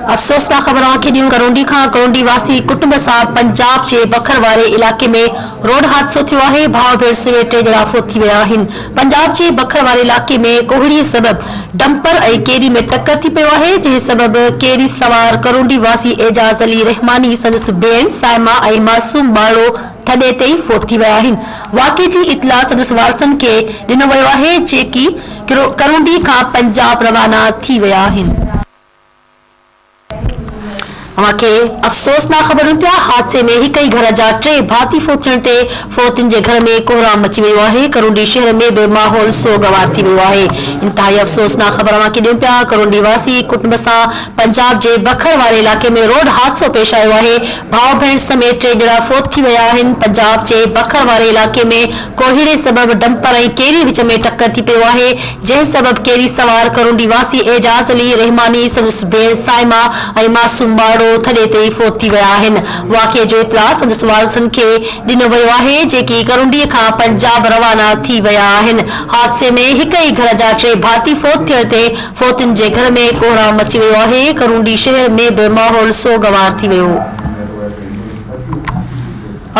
अफ़सोसनाक ख़बर खे ॾियूं करोंडी खां। करोंडी वासी कुटुंब सां पंजाब जे बखर वारे इलाक़े में रोड हादसो थियो आहे। भाउ भेण समेत 3 ॼणा फोत थी विया आहिनि। पंजाब जे बखर वारे इलाक़े में कोहड़ीअ सबबि डंपर ऐं केरी में टक्कर थी पियो आहे, जंहिं सबबि केरी सवार करोंडी वासी एजाज़ अली रहमानी, संदसि भेण साइमा ऐं मासूम ॿारो थॾे ते ई फोत थी विया आहिनि। वाक़े जी इतला संदसि वारसनि खे ॾिनो वियो आहे, जेकी करोंडी खां पंजाब रवाना थी विया आहिनि। अफ़सोसनाक ख़बरूं पिया। हादसे में हिक ई घर जा 3 भाती फोत थियण ते फोतिन जे घर में कोहराम मची वियो आहे। करोंडी शहर में बि माहौल सोगवार थी वियो आहे। इंतहाई अफ़सोसनाक ख़बर ॾियूं पिया। करोंडी वासी कुटुंब सां पंजाब जे बखर वारे इलाक़े में रोड हादसो पेश आयो आहे। भाउ भेण समेत 3 ॼणा फोत थी विया आहिनि। पंजाब जे बखर वारे इलाक़े में कोहीड़े सबबि डंपर ऐं केरी विच में टक्कर थी पियो आहे, जंहिं सबबि केरी सवार करोंडी वासी एजाज़ अली रहमानी, संदसि भेण साइमा ऐं मासूम ॿारो थॾे ते ई फोत थी विया आहिनि। वाक़े जो इतला संदसि वारसनि खे ॾिनो वियो आहे, जेकी करोंडीअ खां पंजाब रवाना थी विया आहिनि। हादसे में हिक ई घर जा 3 भाती फोत थियण ते फोतिन जे घर में कोहराम मची वियो आहे। करोंडी शहर में बि माहौल सोगवार थी वियो।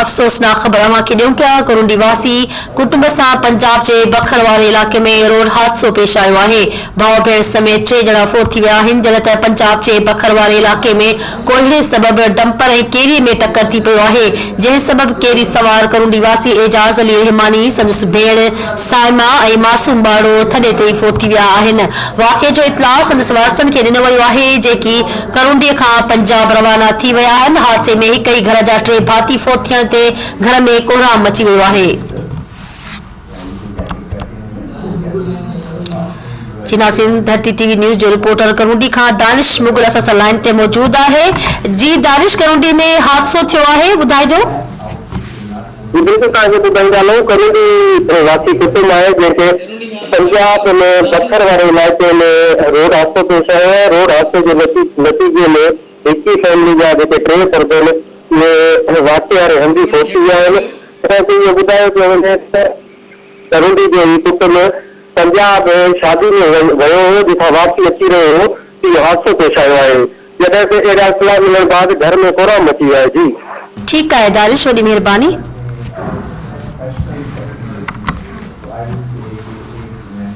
अफ़सोसनाक ख़बर खे ॾियूं पिया। करोंडी वासी कुटुंब सां पंजाब जे बखर वारे इलाक़े में रोड हादसो पेश आयो आहे। भाउ भेण समेत 3 ॼणा फोत थी विया आहिनि, जॾहिं त पंजाब जे बखर वारे इलाक़े में कोहीड़े सबबि डंपर ऐं केरी में टक्कर थी पियो आहे, जंहिं सबबि केरी सवार करोंडी वासी एजाज़ अली रहमानी, संदसि भेण साइमा ऐं मासूम ॿारो थॾे ते ई फोत थी विया आहिनि। वाक़े जो इतला संदसि वारसनि खे ॾिनो वियो आहे, जेकी करोंडीअ खां पंजाब रवाना थी विया आहिनि। हादसे में हिक ई घर जा 3 भाती फोत थियण ते घर में कोहराम मची वियो आहे। नाज़रीन, धरती टीवी न्यूज़ जो रिपोर्टर करोंडी खां दानिश मुगल असां सां लाइन ते मौजूद आहे। जी दानिश, करोंडी में हादसो थियो आहे, ॿुधाइजो। बिल्कुल तव्हांखे ॿुधाईंदासीं। करोंडी वासी कुटुंब आहे जंहिंखे पंजाब में बखर वारे इलाइक़े में रोड हादसो पेश आयो आहे। रोड हादसे जे नतीजे में हिक ई फैमिली जा जेके 3 फर्द आहिनि उहे वाक़े वारे हंधी फोत थी विया आहिनि। असांखे इहो ॿुधायो पियो वञे त करोंडी जो ही कुटुंब पंजाब शादी में वियो हो, जिथां वापसी अची रहियो हो, इहो हादसो पेश आयो आहे। जॾहिं ते एॾा इतला मिलण बाद घर में कोहराम मची वियो आहे। जी ठीकु आहे दानिश, वॾी महिरबानी।